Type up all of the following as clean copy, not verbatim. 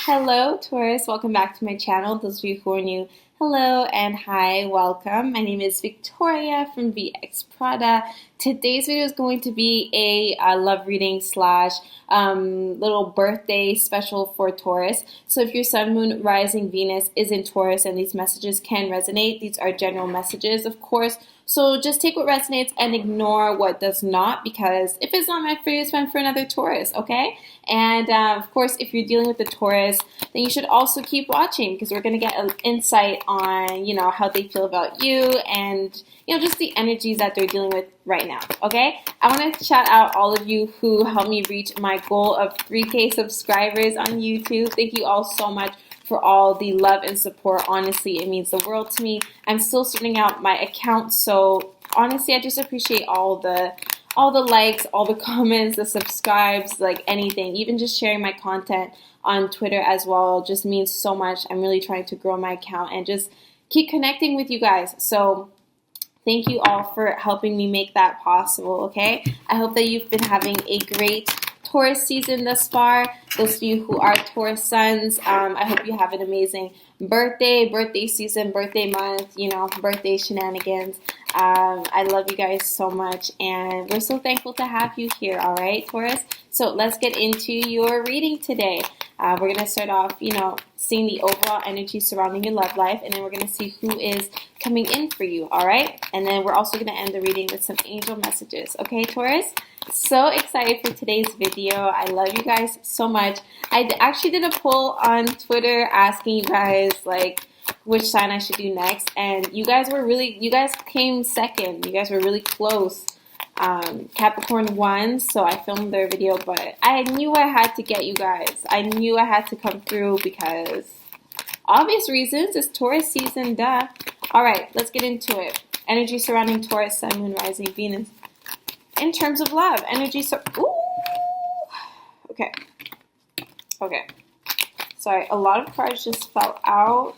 Hello, Taurus. Welcome back to my channel. Those of you who are new, hello and hi, welcome. My name is Victoria from VXPRADA. Today's video is going to be a love reading slash little birthday special for Taurus. So if your sun, moon, rising, Venus is in Taurus and these messages can resonate, these are general messages, of course. So just take what resonates and ignore what does not, because if it's not meant for you, it's meant for another Taurus, okay? And of course, if you're dealing with the Taurus, then you should also keep watching, because we're going to get an insight on, how they feel about you and, just the energies that they're dealing with right now, okay? I want to shout out all of you who helped me reach my goal of 3K subscribers on YouTube. Thank you all so much for all the love and support. Honestly, it means the world to me. I'm still sorting out my account, so honestly, I just appreciate all the likes, all the comments, the subscribes, like anything. Even just sharing my content on Twitter as well just means so much. I'm really trying to grow my account and just keep connecting with you guys. So thank you all for helping me make that possible, okay? I hope that you've been having a great Taurus season thus far. Those of you who are Taurus suns, I hope you have an amazing birthday season, birthday month, birthday shenanigans. I love you guys so much, and we're so thankful to have you here, all right, Taurus? So let's get into your reading today. We're going to start off, seeing the overall energy surrounding your love life, and then we're going to see who is coming in for you, all right? And then we're also going to end the reading with some angel messages, okay, Taurus? So excited for today's video. I love you guys so much. I actually did a poll on Twitter asking you guys, which sign I should do next, and you guys came second. You guys were really close. Capricorn won, so I filmed their video, but I knew I had to get you guys. I knew I had to come through because obvious reasons. It's Taurus season, duh. Alright, let's get into it. Energy surrounding Taurus, sun, moon, rising, Venus. In terms of love, energy ooh! Okay. Sorry, a lot of cards just fell out.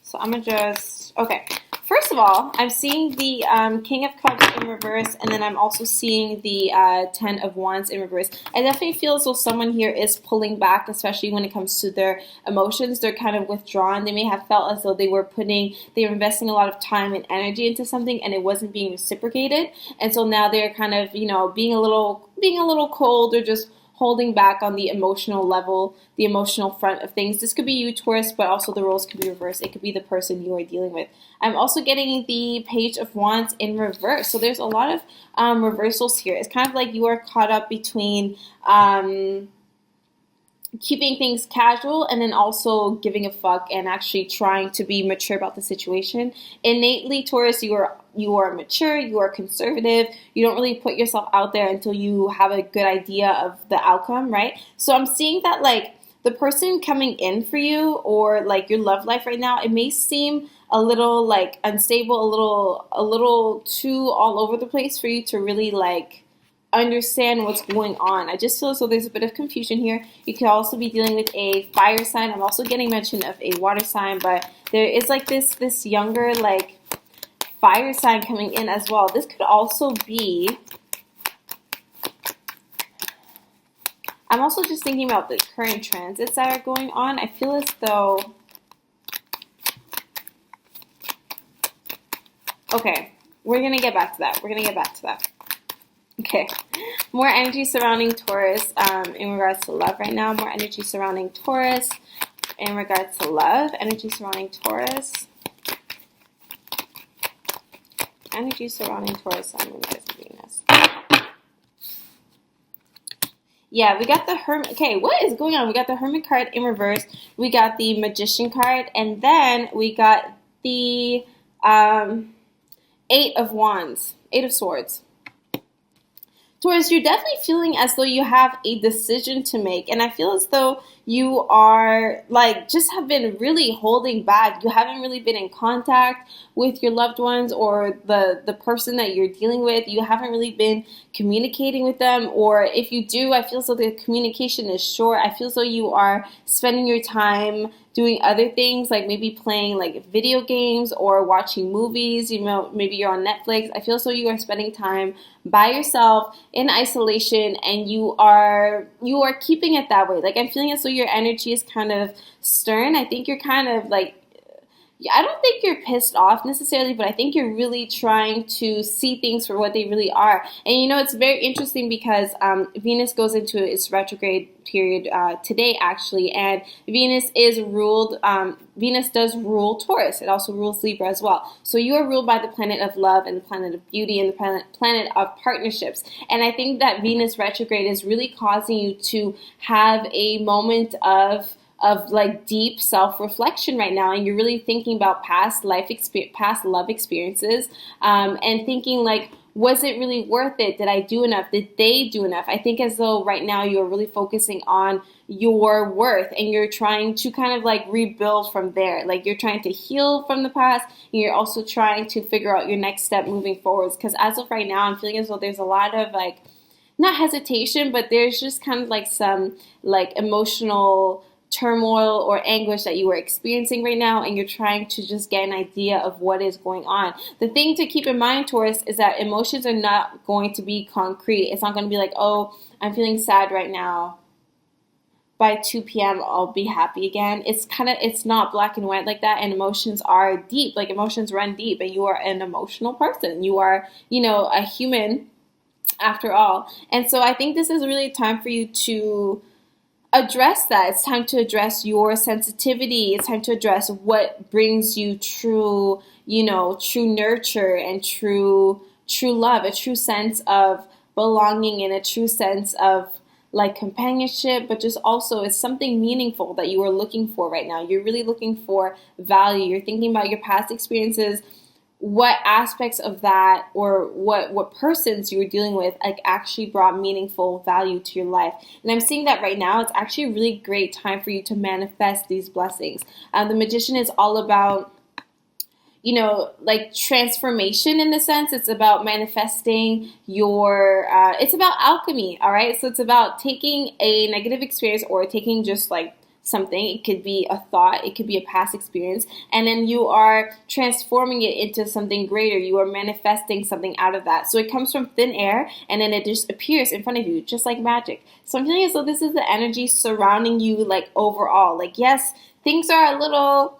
So I'm gonna okay. First of all, I'm seeing the King of Cups in reverse, and then I'm also seeing the Ten of Wands in reverse. I definitely feel as though someone here is pulling back, especially when it comes to their emotions. They're kind of withdrawn. They may have felt as though they were investing a lot of time and energy into something, and it wasn't being reciprocated. And so now they're kind of, being a little cold, or just holding back on the emotional level, the emotional front of things. This could be you, Taurus, but also the roles could be reversed. It could be the person you are dealing with. I'm also getting the Page of Wands in reverse. So there's a lot of reversals here. It's kind of like you are caught up between keeping things casual and then also giving a fuck and actually trying to be mature about the situation. Innately, Taurus, you are mature, you are conservative, you don't really put yourself out there until you have a good idea of the outcome, right? So I'm seeing that the person coming in for you, or your love life right now, it may seem a little unstable, a little too all over the place for you to really understand what's going on. I just feel as though there's a bit of confusion here. You could also be dealing with a fire sign. I'm also getting mention of a water sign, but there is this younger fire sign coming in as well. This could also be, I'm also just thinking about the current transits that are going on. I feel as though, okay, we're gonna get back to that. Okay, more energy surrounding Taurus in regards to love right now. More energy surrounding Taurus in regards to love. Energy surrounding Taurus. Energy surrounding Taurus, Sun, Moon, Rising, Venus. Yeah, we got the Hermit. Okay, what is going on? We got the Hermit card in reverse. We got the Magician card. And then we got the Eight of Wands. Eight of Swords. Taurus, you're definitely feeling as though you have a decision to make, and I feel as though you are just have been really holding back. You haven't really been in contact with your loved ones or the person that you're dealing with. You haven't really been communicating with them, or if you do, I feel as though the communication is short. I feel as though you are spending your time doing other things, like maybe playing like video games or watching movies, maybe you're on Netflix. I feel as though you are spending time by yourself in isolation, and you are keeping it that way. Like I'm feeling as though your energy is kind of stern. I think you're kind of like, I don't think you're pissed off necessarily, but I think you're really trying to see things for what they really are. And it's very interesting because Venus goes into its retrograde period today, actually, and Venus does rule Taurus. It also rules Libra as well. So you are ruled by the planet of love and the planet of beauty and the planet of partnerships. And I think that Venus retrograde is really causing you to have a moment of like deep self-reflection right now, and you're really thinking about past love experiences, and thinking like, was it really worth it? Did I do enough? Did they do enough? I think as though right now you're really focusing on your worth, and you're trying to kind of like rebuild from there. Like you're trying to heal from the past, and you're also trying to figure out your next step moving forwards. Because as of right now, I'm feeling as though there's a lot of like, not hesitation, but there's just kind of like some like emotional turmoil or anguish that you are experiencing right now, and you're trying to just get an idea of what is going on. The thing to keep in mind, Taurus, is that emotions are not going to be concrete. It's not going to be like, oh, I'm feeling sad right now, by 2 p.m. I'll be happy again. It's not black and white like that, and emotions are deep. Like emotions run deep, and you are an emotional person. You are, a human after all. And so I think this is really a time for you to address that. It's time to address your sensitivity. It's time to address what brings you true nurture and true love, a true sense of belonging, and a true sense of like companionship, but just also it's something meaningful that you are looking for right now. You're really looking for value. You're thinking about your past experiences, what aspects of that, or what persons you were dealing with like actually brought meaningful value to your life. And I'm seeing that right now. It's actually a really great time for you to manifest these blessings. The Magician is all about like transformation in a sense. It's about manifesting it's about alchemy, all right? So it's about taking a negative experience, or taking just like something. It could be a thought, it could be a past experience, and then you are transforming it into something greater. You are manifesting something out of that. So it comes from thin air, and then it just appears in front of you, just like magic. So I'm feeling as though this is the energy surrounding you, like overall. Like, yes, things are a little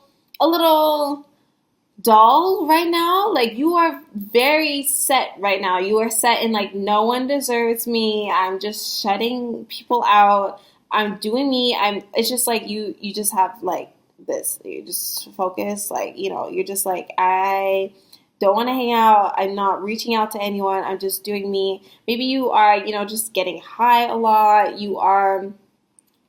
dull right now. Like you are very set right now. You are set in like, no one deserves me. I'm just shutting people out. I'm doing me. It's just like you just have like this. You just focus, like, you're just like, I don't want to hang out. I'm not reaching out to anyone. I'm just doing me. Maybe you are, just getting high a lot. You are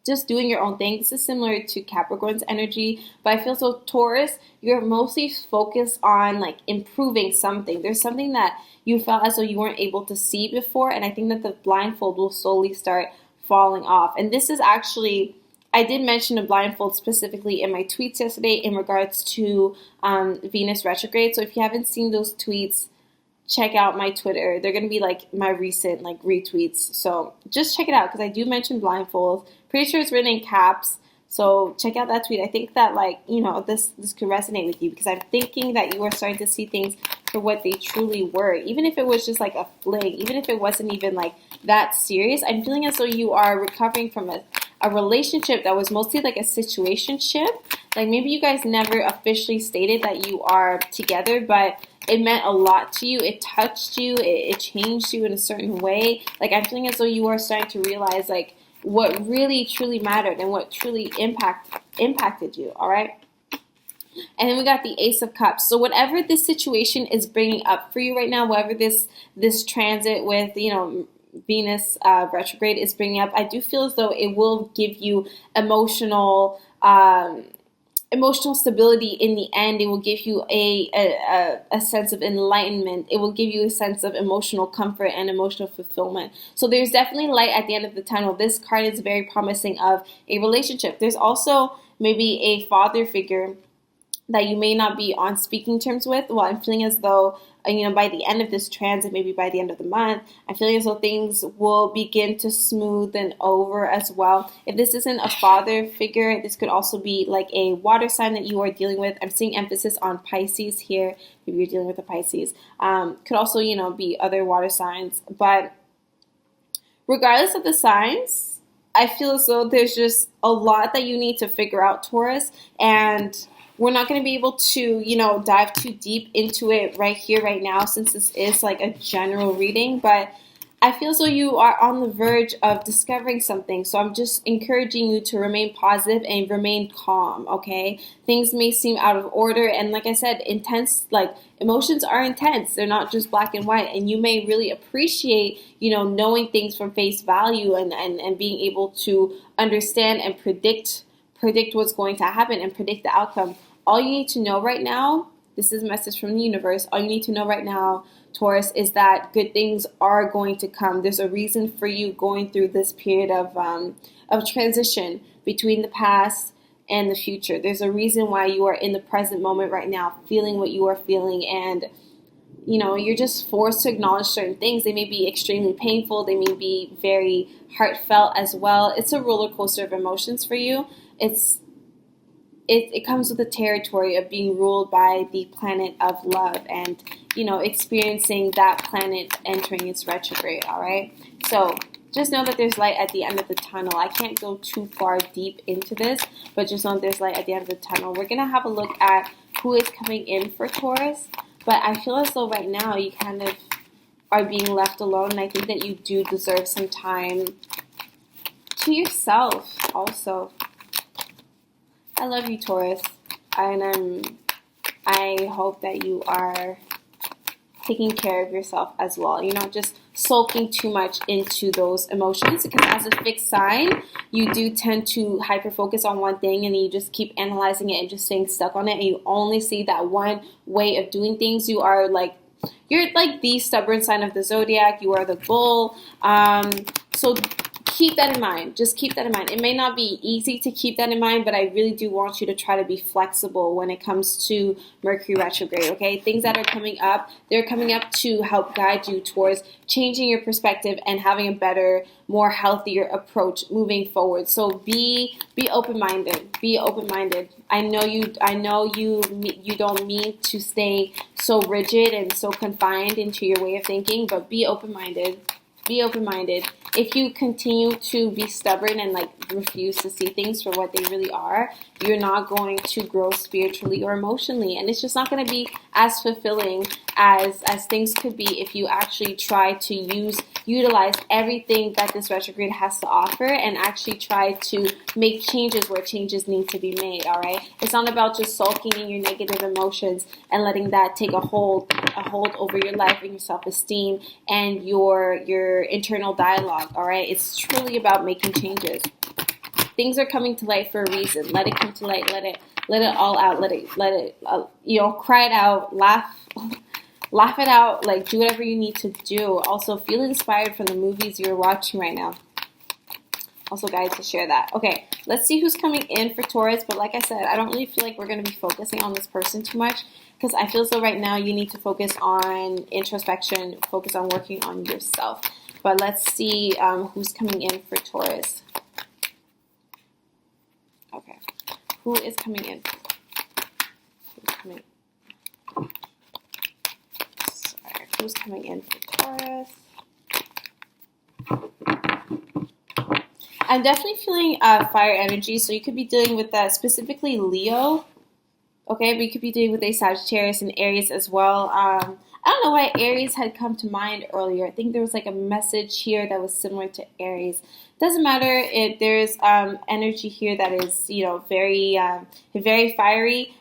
just doing your own thing. This is similar to Capricorn's energy, but I feel so Taurus, you're mostly focused on like improving something. There's something that you felt as though you weren't able to see before, and I think that the blindfold will slowly start falling off. And this is actually, I did mention a blindfold specifically in my tweets yesterday in regards to Venus retrograde. So if you haven't seen those tweets, check out my Twitter. They're going to be like my recent like retweets. So just check it out, because I do mention blindfolds. Pretty sure it's written in caps. So check out that tweet. I think that like, this could resonate with you, because I'm thinking that you are starting to see things for what they truly were. Even if it was just like a fling, even if it wasn't even like that serious, I'm feeling as though you are recovering from a relationship that was mostly like a situationship. Like maybe you guys never officially stated that you are together, but it meant a lot to you. It touched you. It changed you in a certain way. Like I'm feeling as though you are starting to realize like what really truly mattered and what truly impacted you. All right. And then we got the Ace of Cups. So whatever this situation is bringing up for you right now, whatever this transit with, Venus retrograde is bringing up, I do feel as though it will give you emotional stability in the end. It will give you a sense of enlightenment. It will give you a sense of emotional comfort and emotional fulfillment. So there's definitely light at the end of the tunnel. This card is very promising of a relationship. There's also maybe a father figure that you may not be on speaking terms with. Well, I'm feeling as though by the end of this transit, maybe by the end of the month, I'm feeling as though things will begin to smoothen over as well. If this isn't a father figure, this could also be like a water sign that you are dealing with. I'm seeing emphasis on Pisces here. Maybe you're dealing with a Pisces. Could also, be other water signs. But regardless of the signs, I feel as though there's just a lot that you need to figure out, Taurus, and we're not going to be able to, dive too deep into it right here, right now, since this is like a general reading, but I feel as though you are on the verge of discovering something. So I'm just encouraging you to remain positive and remain calm, okay? Things may seem out of order. And like I said, emotions are intense. They're not just black and white. And you may really appreciate, knowing things from face value and being able to understand and predict what's going to happen and predict the outcome. All you need to know right now, this is a message from the universe, all you need to know right now, Taurus, is that good things are going to come. There's a reason for you going through this period of transition between the past and the future. There's a reason why you are in the present moment right now, feeling what you are feeling, and you're just forced to acknowledge certain things. They may be extremely painful. They may be very heartfelt as well. It's a roller coaster of emotions for you. It comes with the territory of being ruled by the planet of love and, experiencing that planet entering its retrograde, all right? So just know that there's light at the end of the tunnel. I can't go too far deep into this, but just know that there's light at the end of the tunnel. We're going to have a look at who is coming in for Taurus, but I feel as though right now you kind of are being left alone, and I think that you do deserve some time to yourself also. I love you, Taurus, and I hope that you are taking care of yourself as well. You're not just sulking too much into those emotions, because as a fixed sign, you do tend to hyper-focus on one thing, and you just keep analyzing it and just staying stuck on it, and you only see that one way of doing things. You're like the stubborn sign of the zodiac. You are the bull. So keep that in mind. Just keep that in mind. It may not be easy to keep that in mind, but I really do want you to try to be flexible when it comes to Mercury retrograde, okay? Things that are coming up, they're coming up to help guide you towards changing your perspective and having a better, more healthier approach moving forward. So be open-minded. Be open-minded. I know you don't mean to stay so rigid and so confined into your way of thinking, but be open-minded. Be open-minded. If you continue to be stubborn and refuse to see things for what they really are, you're not going to grow spiritually or emotionally, and it's just not going to be as fulfilling as things could be if you actually try to utilize everything that this retrograde has to offer and actually try to make changes where changes need to be made. All right, it's not about just sulking in your negative emotions and letting that take a hold over your life and your self-esteem and your internal dialogue. All right, it's truly about making changes. Things are coming to light for a reason. Let it come to light. Let it all out. Let it cry it out, laugh it out, do whatever you need to do. Also, feel inspired from the movies you're watching right now. Also, guys, to share that. Okay, let's see who's coming in for Taurus. But like I said, I don't really feel like we're going to be focusing on this person too much, because I feel so right now you need to focus on introspection, focus on working on yourself. But let's see who's coming in for Taurus. Okay, who is coming in? Who's coming in for Taurus? I'm definitely feeling fire energy, so you could be dealing with that, specifically Leo. Okay, but you could be dealing with a Sagittarius and Aries as well. I don't know why Aries had come to mind earlier. I think there was a message here that was similar to Aries. Doesn't matter if there's energy here that is, very fiery.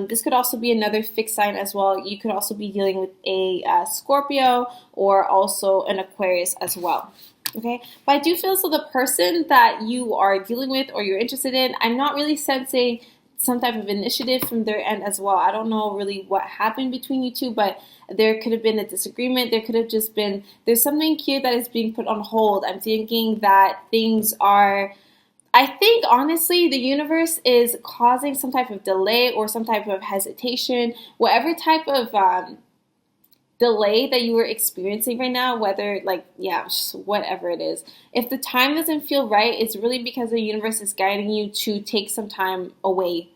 This could also be another fixed sign as well. You could also be dealing with a Scorpio or also an Aquarius as well. Okay, but I do feel so the person that you are dealing with or you're interested in, I'm not really sensing some type of initiative from their end as well. I don't know really what happened between you two, but there could have been a disagreement. There could have just been, there's something here that is being put on hold. I'm thinking that I think honestly the universe is causing some type of delay or some type of hesitation, whatever type of delay that you are experiencing right now, whether like, yeah, just whatever it is, if the time doesn't feel right, it's really because the universe is guiding you to take some time away.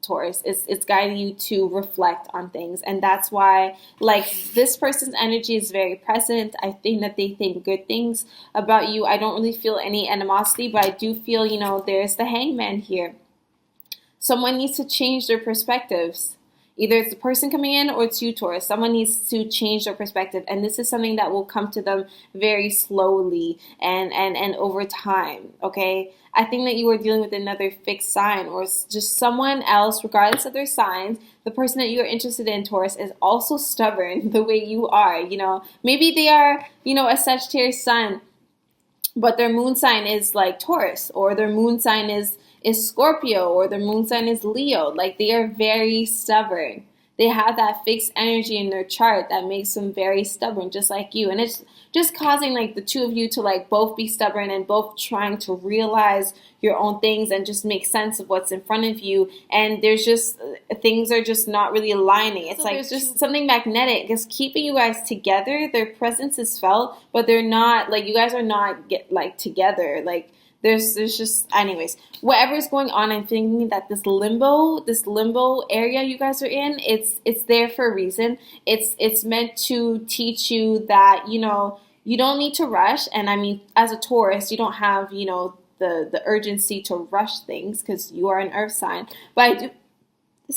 Taurus, it's guiding you to reflect on things, and that's why, like, this person's energy is very present. I think that they think good things about you. I don't really feel any animosity, but I do feel, you know, there's the Hangman here. Someone needs to change their perspectives. Either it's the person coming in or it's you, Taurus. Someone needs to change their perspective. And this is something that will come to them very slowly and over time, okay? I think that you are dealing with another fixed sign, or just someone else, regardless of their signs. The person that you are interested in, Taurus, is also stubborn the way you are, you know? Maybe they are, you know, a Sagittarius sun, but their moon sign is like Taurus, or their moon sign is Scorpio, or their moon sign is Leo. Like, they are very stubborn. They have that fixed energy in their chart that makes them very stubborn, just like you. And it's just causing like the two of you to like both be stubborn and both trying to realize your own things and just make sense of what's in front of you. And there's just, things are just not really aligning. It's like there's just something magnetic just keeping you guys together. Their presence is felt, but they're not, like, you guys are not together. Like, there's just, anyways, whatever's going on, I'm thinking that this limbo area you guys are in, it's there for a reason. It's meant to teach you that, you know, you don't need to rush. And I mean, as a Taurus, you don't have, you know, the urgency to rush things because you are an earth sign. But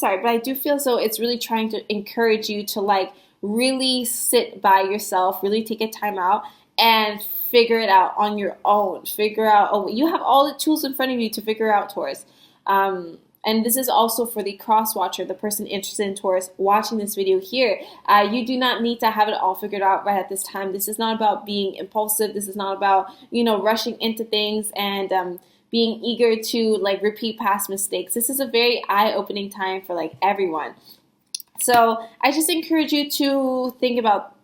I do feel so it's really trying to encourage you to like really sit by yourself, really take a time out and figure it out on your own. Figure out, oh, you have all the tools in front of you to figure out, Taurus. And this is also for the Crosswatcher, the person interested in Taurus watching this video here. You do not need to have it all figured out right at this time. This is not about being impulsive. This is not about, you know, rushing into things and being eager to like repeat past mistakes. This is a very eye-opening time for like everyone. So I just encourage you to think about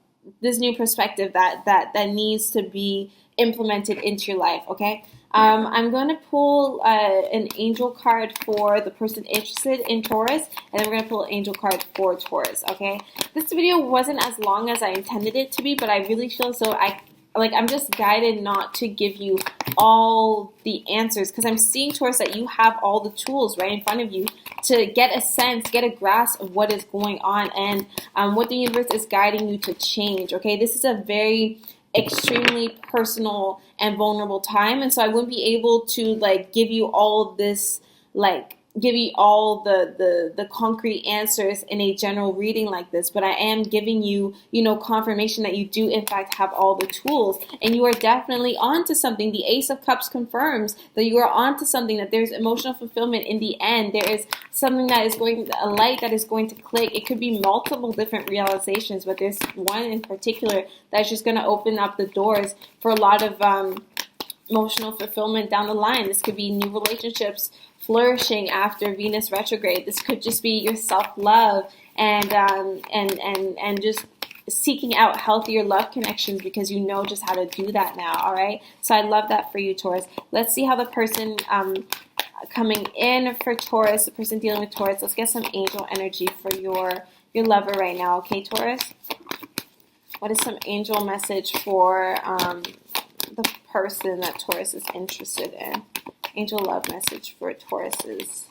this new perspective that needs to be implemented into your life, okay? I'm going to pull an angel card for the person interested in Taurus, and then we're going to pull an angel card for Taurus, okay? This video wasn't as long as I intended it to be, but I really feel so I'm just guided not to give you all the answers because I'm seeing, Taurus, that you have all the tools right in front of you to get a sense, get a grasp of what is going on and what the universe is guiding you to change, okay? This is a very extremely personal and vulnerable time, and so I wouldn't be able to like give you all this, like give you all the concrete answers in a general reading like this, but I am giving you, you know, confirmation that you do in fact have all the tools, and you are definitely onto something. The Ace of Cups confirms that you are onto something, that there's emotional fulfillment in the end. There is something that is a light that is going to click. It could be multiple different realizations, but there's one in particular that's just going to open up the doors for a lot of emotional fulfillment down the line. This could be new relationships flourishing after Venus retrograde. This could just be your self-love and just seeking out healthier love connections because you know just how to do that now, all right? So I love that for you, Taurus. Let's see how the person coming in for Taurus, the person dealing with Taurus, let's get some angel energy for your lover right now, okay, Taurus? What is some angel message for the person that Taurus is interested in? Angel love message for Taurus's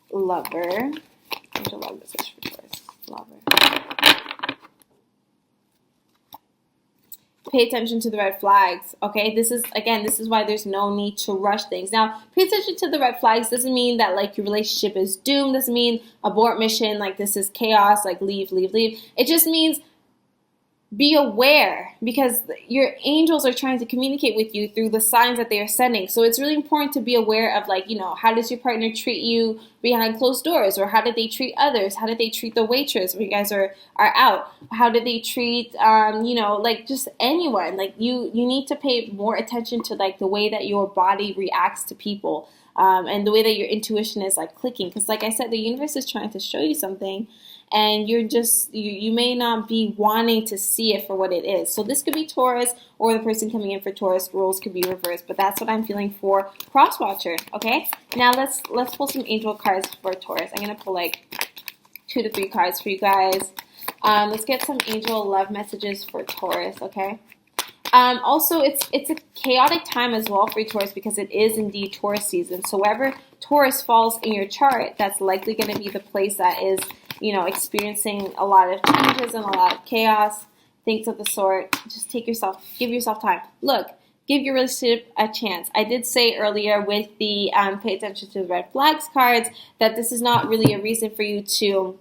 lover. Angel love message for Taurus lover. Pay attention to the red flags, okay? This is why there's no need to rush things. Now, pay attention to the red flags doesn't mean that, like, your relationship is doomed. Doesn't mean abort mission, like, this is chaos, like, leave. It just means be aware, because your angels are trying to communicate with you through the signs that they are sending. So it's really important to be aware of, like, you know, how does your partner treat you behind closed doors? Or how did they treat others? How did they treat the waitress when you guys are out? How did they treat, you know, like, just anyone? Like, you need to pay more attention to, like, the way that your body reacts to people and the way that your intuition is, like, clicking. Because, like I said, the universe is trying to show you something, and you're just, you may not be wanting to see it for what it is. So this could be Taurus, or the person coming in for Taurus, roles could be reversed, but that's what I'm feeling for Crosswatcher, okay? Now let's pull some angel cards for Taurus. I'm going to pull like 2 to 3 cards for you guys. Let's get some angel love messages for Taurus, okay? Also, it's a chaotic time as well for Taurus because it is indeed Taurus season. So wherever Taurus falls in your chart, that's likely going to be the place that is, experiencing a lot of changes and a lot of chaos, things of the sort. Just give yourself time. Look, give your relationship a chance. I did say earlier with the pay attention to the red flags cards that this is not really a reason for you to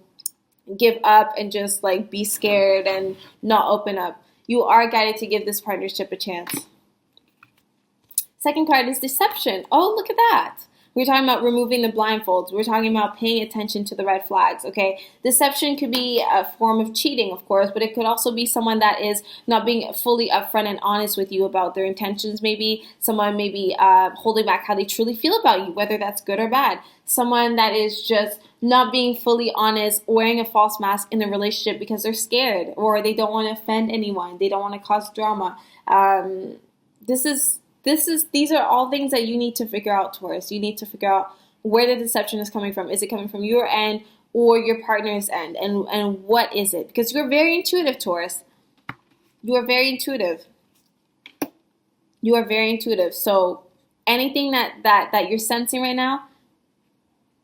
give up and just like be scared and not open up. You are guided to give this partnership a chance. Second card is deception. Oh, look at that. We're talking about removing the blindfolds. We're talking about paying attention to the red flags, okay? Deception could be a form of cheating, of course, but it could also be someone that is not being fully upfront and honest with you about their intentions, maybe. Someone maybe holding back how they truly feel about you, whether that's good or bad. Someone that is just not being fully honest, wearing a false mask in a relationship because they're scared or they don't want to offend anyone. They don't want to cause drama. These are all things that you need to figure out, Taurus. You need to figure out where the deception is coming from. Is it coming from your end or your partner's end? And what is it? Because you're very intuitive, Taurus. You are very intuitive. You are very intuitive. So anything that you're sensing right now,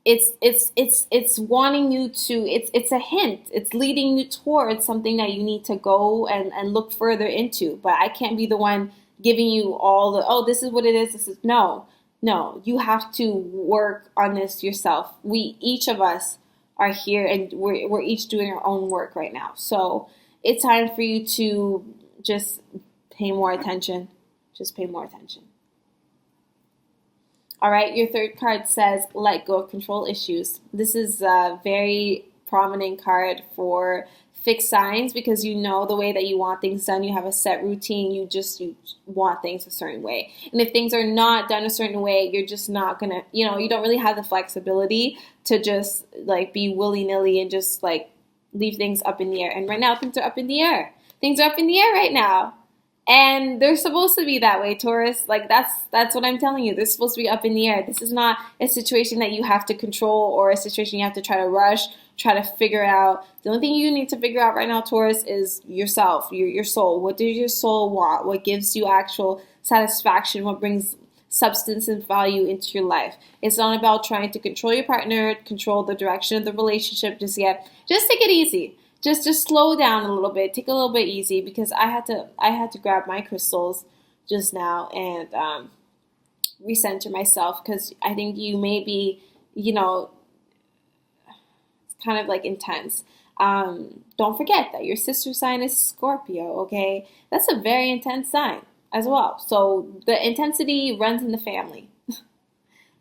it's wanting you to, it's a hint. It's leading you towards something that you need to go and look further into. But I can't be the one giving you all the, this is what it is. This is no, you have to work on this yourself. Each of us are here and we're each doing our own work right now. So it's time for you to just pay more attention. Just pay more attention. All right, your third card says let go of control issues. This is a very prominent card for fixed signs because you know the way that you want things done. You have a set routine. You want things a certain way. And if things are not done a certain way, you're just not going to, you don't really have the flexibility to just like be willy-nilly and just like leave things up in the air. And right now things are up in the air. Things are up in the air right now. And they're supposed to be that way, Taurus. Like that's what I'm telling you. They're supposed to be up in the air. This is not a situation that you have to control or a situation you have to try to rush, try to figure out. The only thing you need to figure out right now, Taurus, is yourself, your soul. What does your soul want? What gives you actual satisfaction? What brings substance and value into your life? It's not about trying to control your partner, control the direction of the relationship just yet. Just take it easy. Just slow down a little bit. Take a little bit easy because I had to grab my crystals just now and recenter myself because I think you may be, it's kind of like intense. Don't forget that your sister sign is Scorpio, okay? That's a very intense sign as well. So the intensity runs in the family.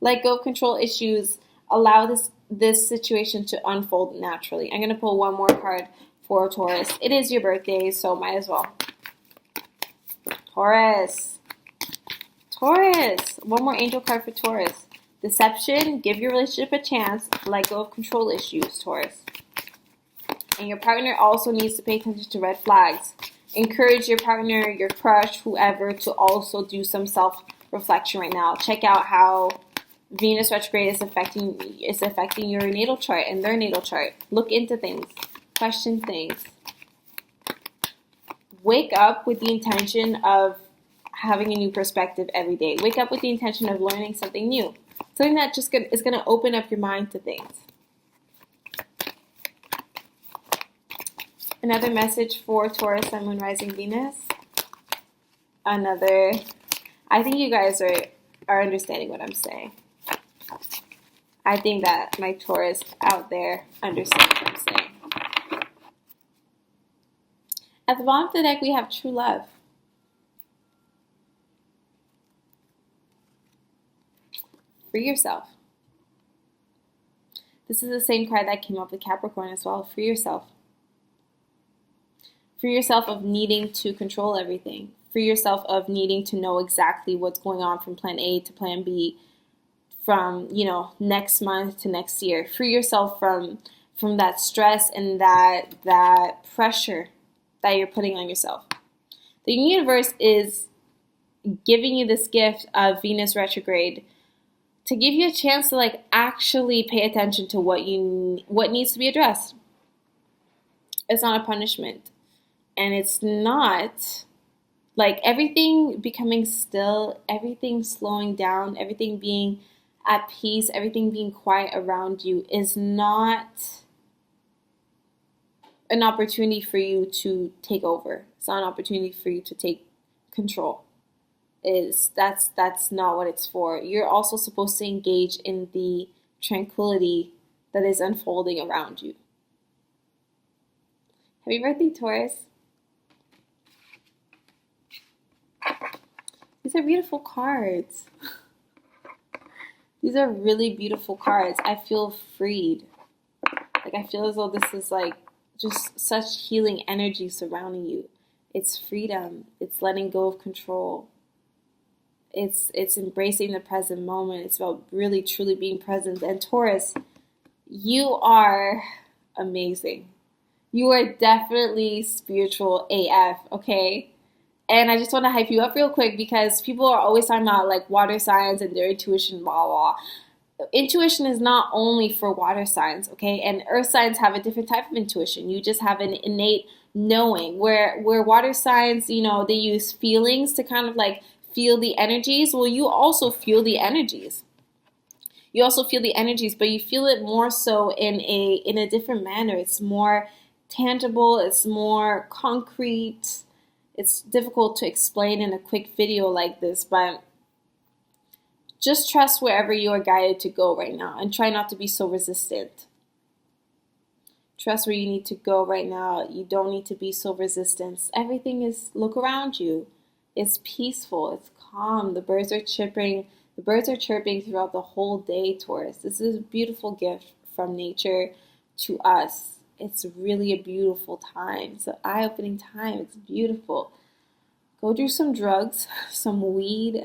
Let go of control issues. Allow this situation to unfold naturally. I'm going to pull one more card for Taurus. It is your birthday, so might as well. Taurus. One more angel card for Taurus. Deception. Give your relationship a chance. Let go of control issues, Taurus. And your partner also needs to pay attention to red flags. Encourage your partner, your crush, whoever, to also do some self-reflection right now. Check out how Venus retrograde is affecting your natal chart and their natal chart. Look into things. Question things. Wake up with the intention of having a new perspective every day. Wake up with the intention of learning something new. Something that is going to open up your mind to things. Another message for Taurus, Sun, Moon, Rising, Venus. I think you guys are understanding what I'm saying. I think that my Taurus out there understands what I'm saying. At the bottom of the deck, we have true love. Free yourself. This is the same card that came up with Capricorn as well. Free yourself. Free yourself of needing to control everything. Free yourself of needing to know exactly what's going on from plan A to plan B, from, next month to next year. Free yourself from that stress and that pressure that you're putting on yourself. The universe is giving you this gift of Venus retrograde to give you a chance to actually pay attention to what needs to be addressed. It's not a punishment. And it's not like everything becoming still, everything slowing down, everything being at peace, everything being quiet around you is not an opportunity for you to take over. It's not an opportunity for you to take control. That's not what it's for. You're also supposed to engage in the tranquility that is unfolding around you. Happy birthday, Taurus. These are beautiful cards. These are really beautiful cards. I feel freed. Like I feel as though this is like just such healing energy surrounding you. It's freedom. It's letting go of control. It's embracing the present moment. It's about really truly being present. And Taurus, you are amazing. You are definitely spiritual AF, okay? And I just want to hype you up real quick because people are always talking about like water signs and their intuition, blah, blah. Intuition is not only for water signs, okay? And earth signs have a different type of intuition. You just have an innate knowing. Where water signs, you know, they use feelings to kind of like feel the energies. Well, you also feel the energies. You also feel the energies, but you feel it more so in a different manner. It's more tangible, it's more concrete. It's difficult to explain in a quick video like this, but just trust wherever you are guided to go right now and try not to be so resistant. Trust where you need to go right now. You don't need to be so resistant. Everything is, look around you. It's peaceful, it's calm. The birds are chirping. The birds are chirping throughout the whole day, Taurus. This is a beautiful gift from nature to us. It's really a beautiful time. It's an eye-opening time. It's beautiful. Go do some drugs, some weed.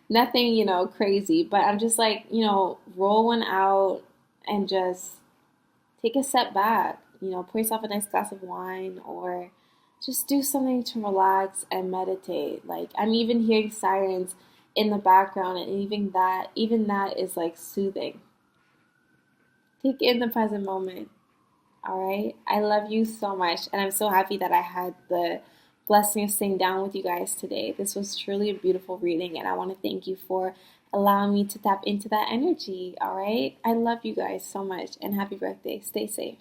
Nothing, you know, crazy. But I'm just like, you know, roll one out and just take a step back. You know, pour yourself a nice glass of wine or just do something to relax and meditate. Like I'm even hearing sirens in the background, and even that is like soothing. Take in the present moment. All right. I love you so much, and I'm so happy that I had the blessing of sitting down with you guys today. This was truly a beautiful reading, and I want to thank you for allowing me to tap into that energy. All right. I love you guys so much, and happy birthday. Stay safe.